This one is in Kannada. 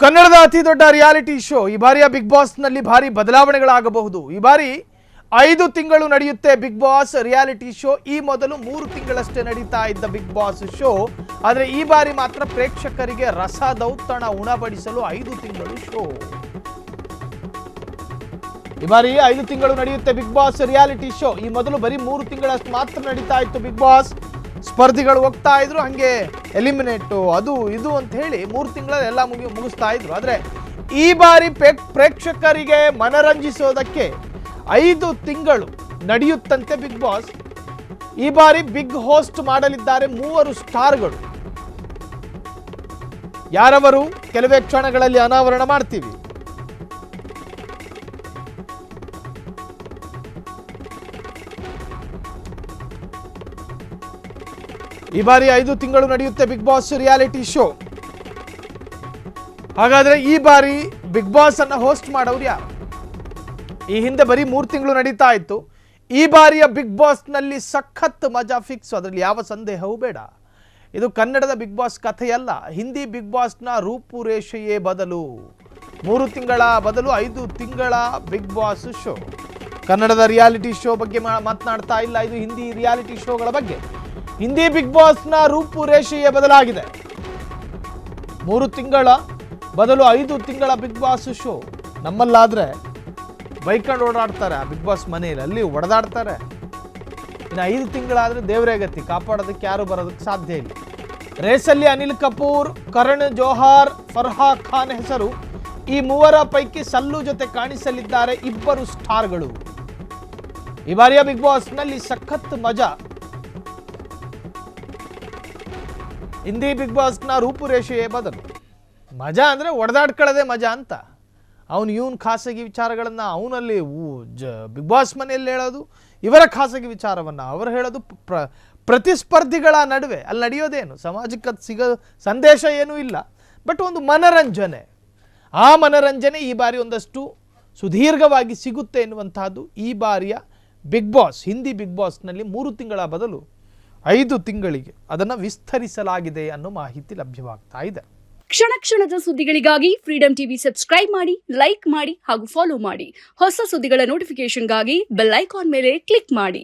ಕನ್ನಡದ ಅತಿ ದೊಡ್ಡ ರಿಯಾಲಿಟಿ ಶೋ ಈ ಬಾರಿಯ ಬಿಗ್ ಬಾಸ್ ನಲ್ಲಿ ಭಾರಿ ಬದಲಾವಣೆಗಳಾಗಬಹುದು. ಈ ಬಾರಿ 5 ತಿಂಗಳು ನಡೆಯುತ್ತೆ ಬಿಗ್ ಬಾಸ್ ರಿಯಾಲಿಟಿ ಶೋ. ಈ ಮೊದಲು 3 ತಿಂಗಳಷ್ಟೇ ನಡೀತಾ ಇದ್ದ ಬಿಗ್ ಬಾಸ್ ಶೋ, ಆದರೆ ಈ ಬಾರಿ ಮಾತ್ರ ಪ್ರೇಕ್ಷಕರಿಗೆ ರಸದೌತಣ ಉಣಬಡಿಸಲು 5 ತಿಂಗಳು ಶೋ. ಈ ಬಾರಿ 5 ತಿಂಗಳು ನಡೆಯುತ್ತೆ ಬಿಗ್ ಬಾಸ್ ರಿಯಾಲಿಟಿ ಶೋ. ಈ ಮೊದಲು ಬರೀ 3 ತಿಂಗಳಷ್ಟು ಮಾತ್ರ ನಡೀತಾ ಇತ್ತು ಬಿಗ್ ಬಾಸ್. ಸ್ಪರ್ಧಿಗಳು ಹೋಗ್ತಾ ಇದ್ರು, ಹಂಗೆ ಎಲಿಮಿನೇಟು ಅದು ಇದು ಅಂತ ಹೇಳಿ 3 ತಿಂಗಳಲ್ಲಿ ಎಲ್ಲ ಮುಗಿಸ್ತಾ ಇದ್ರು. ಆದರೆ ಈ ಬಾರಿ ಪ್ರೇಕ್ಷಕರಿಗೆ ಮನರಂಜಿಸೋದಕ್ಕೆ 5 ತಿಂಗಳು ನಡೆಯುತ್ತಂತೆ ಬಿಗ್ ಬಾಸ್. ಈ ಬಾರಿ ಬಿಗ್ ಹೋಸ್ಟ್ ಮಾಡಲಿದ್ದಾರೆ 3 ಸ್ಟಾರ್ಗಳು. ಯಾರವರು ಕೆಲವೇ ಕ್ಷಣಗಳಲ್ಲಿ ಅನಾವರಣ ಮಾಡ್ತೀವಿ. ಈ ಬಾರಿ 5 ತಿಂಗಳು ನಡೆಯುತ್ತೆ ಬಿಗ್ ಬಾಸ್ ರಿಯಾಲಿಟಿ ಶೋ. ಹಾಗಾದ್ರೆ ಈ ಬಾರಿ ಬಿಗ್ ಬಾಸ್ ಅನ್ನ ಹೋಸ್ಟ್ ಮಾಡೋರು ಯಾರು? ಈ ಹಿಂದೆ ಬರೀ 3 ತಿಂಗಳು ನಡೀತಾ ಇತ್ತು. ಈ ಬಾರಿಯ ಬಿಗ್ ಬಾಸ್ ನಲ್ಲಿ ಸಖತ್ ಮಜಾ ಫಿಕ್ಸ್, ಅದರಲ್ಲಿ ಯಾವ ಸಂದೇಹವೂ ಬೇಡ. ಇದು ಕನ್ನಡದ ಬಿಗ್ ಬಾಸ್ ಕಥೆಯಲ್ಲ, ಹಿಂದಿ ಬಿಗ್ ಬಾಸ್ನ ರೂಪುರೇಷೆಯೇ ಬದಲು. 3 ತಿಂಗಳ ಬದಲು 5 ತಿಂಗಳ ಬಿಗ್ ಬಾಸ್ ಶೋ. ಕನ್ನಡದ ರಿಯಾಲಿಟಿ ಶೋ ಬಗ್ಗೆ ಮಾತನಾಡ್ತಾ ಇಲ್ಲ, ಇದು ಹಿಂದಿ ರಿಯಾಲಿಟಿ ಶೋಗಳ ಬಗ್ಗೆ. ಹಿಂದಿ ಬಿಗ್ ಬಾಸ್ನ ರೂಪುರೇಷೆಯೇ ಬದಲಾಗಿದೆ. 3 ತಿಂಗಳ ಬದಲು 5 ತಿಂಗಳ ಬಿಗ್ ಬಾಸ್ ಶೋ. ನಮ್ಮಲ್ಲಾದ್ರೆ ಬೈಕೊಂಡು ಓಡಾಡ್ತಾರೆ ಆ ಬಿಗ್ ಬಾಸ್ ಮನೆಯಲ್ಲಿ, ಅಲ್ಲಿ ಹೊಡೆದಾಡ್ತಾರೆ. ಇನ್ನು 5 ತಿಂಗಳಾದ್ರೆ ದೇವರೇ ಗತಿ, ಕಾಪಾಡೋದಕ್ಕೆ ಯಾರು ಬರೋದಕ್ಕೆ ಸಾಧ್ಯ ಇಲ್ಲ. ರೇಸಲ್ಲಿ ಅನಿಲ್ ಕಪೂರ್, ಕರಣ್ ಜೋಹಾರ್, ಫರ್ಹಾ ಖಾನ್ ಹೆಸರು. ಈ 3 ಪೈಕಿ ಸಲ್ಲು ಜೊತೆ ಕಾಣಿಸಲಿದ್ದಾರೆ 2 ಸ್ಟಾರ್ಗಳು. ಈ ಬಾರಿಯ ಬಿಗ್ ಬಾಸ್ ನಲ್ಲಿ ಸಖತ್ ಮಜಾ. ಹಿಂದಿ ಬಿಗ್ ಬಾಸ್ನ ರೂಪುರೇಷೆಯೇ ಬದಲು. ಮಜಾ ಅಂದರೆ ಹೊಡೆದಾಡ್ಕೊಳ್ಳೋದೇ ಮಜಾ ಅಂತ. ಇವನ್ ಖಾಸಗಿ ವಿಚಾರಗಳನ್ನು ಅವನಲ್ಲಿ ಬಿಗ್ ಬಾಸ್ ಮನೆಯಲ್ಲಿ ಹೇಳೋದು, ಇವರ ಖಾಸಗಿ ವಿಚಾರವನ್ನು ಅವರು ಹೇಳೋದು. ಪ್ರತಿಸ್ಪರ್ಧಿಗಳ ನಡುವೆ ಅಲ್ಲಿ ನಡೆಯೋದೇನು, ಸಮಾಜಕ್ಕೆ ಸಿಗೋ ಸಂದೇಶ ಏನೂ ಇಲ್ಲ, ಬಟ್ ಒಂದು ಮನರಂಜನೆ. ಆ ಮನರಂಜನೆ ಈ ಬಾರಿ ಒಂದಷ್ಟು ಸುದೀರ್ಘವಾಗಿ ಸಿಗುತ್ತೆ ಎನ್ನುವಂತಹದ್ದು ಈ ಬಾರಿಯ ಬಿಗ್ ಬಾಸ್. ಹಿಂದಿ ಬಿಗ್ ಬಾಸ್ನಲ್ಲಿ 3 ತಿಂಗಳ ಬದಲು 5 ತಿಂಗಳಿಗೆ ಅದನ್ನು ವಿಸ್ತರಿಸಲಾಗಿದೆ ಅನ್ನೋ ಮಾಹಿತಿ ಲಭ್ಯವಾಗ್ತಾ ಇದೆ. ಕ್ಷಣ ಕ್ಷಣದ ಸುದ್ದಿಗಳಿಗಾಗಿ ಫ್ರೀಡಂ ಟಿವಿ ಸಬ್ಸ್ಕ್ರೈಬ್ ಮಾಡಿ, ಲೈಕ್ ಮಾಡಿ ಹಾಗೂ ಫಾಲೋ ಮಾಡಿ. ಹೊಸ ಸುದ್ದಿಗಳ ನೋಟಿಫಿಕೇಶನ್ಗಾಗಿ ಬೆಲ್ ಐಕಾನ್ ಮೇಲೆ ಕ್ಲಿಕ್ ಮಾಡಿ.